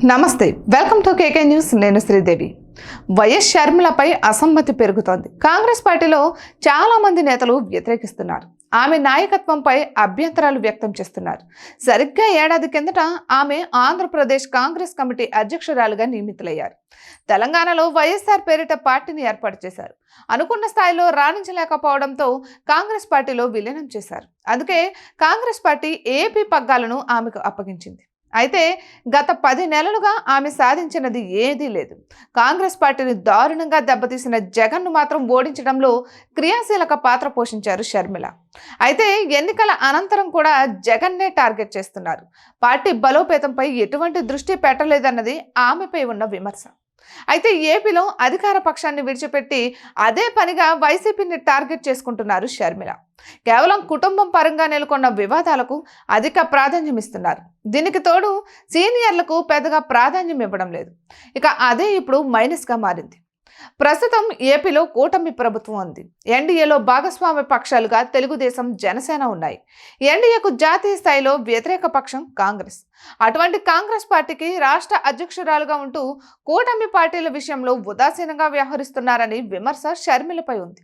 నమస్తే welcome to KK news నేను Sridevi YS షర్మిలపై అసమ్మతి పెరుగుతోంది కాంగ్రెస్ పార్టీలో చాలా మంది నేతలు వ్యతిరేకిస్తున్నారు ఆమె నాయకత్వంపై అభ్యంతరాలు వ్యక్తం చేస్తున్నారు సరిగ్గా ఏడాది కిందట ఆమె ఆంధ్రప్రదేశ్ కాంగ్రెస్ కమిటీ అధ్యక్షురాలుగా నియమితులయ్యారు తెలంగాణలో వైఎస్ఆర్ పేరిట పార్టీని ఏర్పాటు చేశారు అనుకున్న స్థాయిలో రాణించలేకపోవడంతో కాంగ్రెస్ పార్టీలో విలీనం చేశారు అందుకే కాంగ్రెస్ పార్టీ ఏపీ పగ్గాలను ఆమెకు అప్పగించింది అయితే గత 10 నెలలుగా ఆమె సాధించినది ఏదీ లేదు కాంగ్రెస్ పార్టీని దారుణంగా దెబ్బతీసిన జగన్ను మాత్రం ఓడించడంలో క్రియాశీలక పాత్ర పోషించారు షర్మిల అయితే ఎన్నికల అనంతరం కూడా జగన్నే టార్గెట్ చేస్తున్నారు పార్టీ బలోపేతంపై ఎటువంటి దృష్టి పెట్టలేదన్నది ఆమెపై ఉన్న విమర్శ అయితే ఏపీలో అధికార పక్షాన్ని విడిచిపెట్టి అదే పనిగా వైసీపీని టార్గెట్ చేసుకుంటున్నారు షర్మిల కేవలం కుటుంబం పరంగా నెలకొన్న వివాదాలకు అధిక ప్రాధాన్యం ఇస్తున్నారు దీనికి తోడు సీనియర్లకు పెద్దగా ప్రాధాన్యం ఇవ్వడం లేదు ఇక అదే ఇప్పుడు మైనస్గా మారింది ప్రస్తుతం ఏపీలో కూటమి ప్రభుత్వం ఉంది ఎన్డీఏలో భాగస్వామ్య పక్షాలుగా తెలుగుదేశం జనసేన ఉన్నాయి ఎన్డీఏకు జాతీయ స్థాయిలో వ్యతిరేక పక్షం కాంగ్రెస్ అటువంటి కాంగ్రెస్ పార్టీకి రాష్ట్ర అధ్యక్షురాలుగా ఉంటూ కూటమి పార్టీల విషయంలో ఉదాసీనంగా వ్యవహరిస్తున్నారని విమర్శ షర్మిలపై ఉంది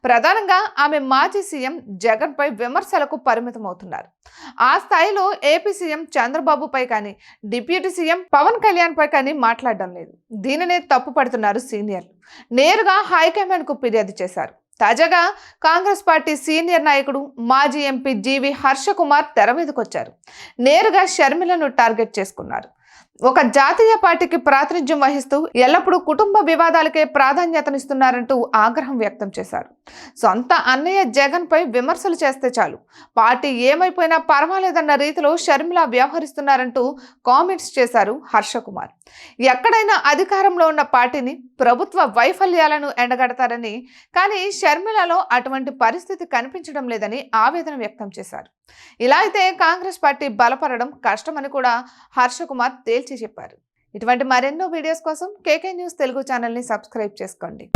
ప్రధానంగా ఆమె మాజీ సీఎం జగన్ పై విమర్శలకు పరిమితమవుతున్నారు ఆ స్థాయిలో ఏపీ సీఎం చంద్రబాబుపై కానీ డిప్యూటీ సీఎం పవన్ కళ్యాణ్ పై కానీ మాట్లాడడం లేదు దీనినే తప్పుపడుతున్నారు సీనియర్లు నేరుగా హైకమాండ్ కు ఫిర్యాదు చేశారు తాజాగా కాంగ్రెస్ పార్టీ సీనియర్ నాయకుడు మాజీ ఎంపీ జీవి హర్షకుమార్ తెర మీదకొచ్చారు నేరుగా షర్మిలను టార్గెట్ చేసుకున్నారు ఒక జాతీయ పార్టీకి ప్రాతినిధ్యం వహిస్తూ ఎల్లప్పుడూ కుటుంబ వివాదాలకే ప్రాధాన్యతనిస్తున్నారంటూ ఆగ్రహం వ్యక్తం చేశారు సొంత అన్నయ్య జగన్ పై విమర్శలు చేస్తే చాలు పార్టీ ఏమైపోయినా పర్వాలేదన్న రీతిలో షర్మిల వ్యవహరిస్తున్నారంటూ కామెంట్స్ చేశారు హర్షకుమార్ ఎక్కడైనా అధికారంలో ఉన్న పార్టీని ప్రభుత్వ వైఫల్యాలను ఎండగడతారని కానీ షర్మిలలో అటువంటి పరిస్థితి కనిపించడం లేదని ఆవేదన వ్యక్తం చేశారు ఇలా అయితే కాంగ్రెస్ పార్టీ బలపడడం కష్టమని కూడా హర్షకుమార్ తేల్చి చెప్పారు ఇటువంటి మరెన్నో వీడియోస్ కోసం కేకే న్యూస్ తెలుగు ఛానల్ని సబ్స్క్రైబ్ చేసుకోండి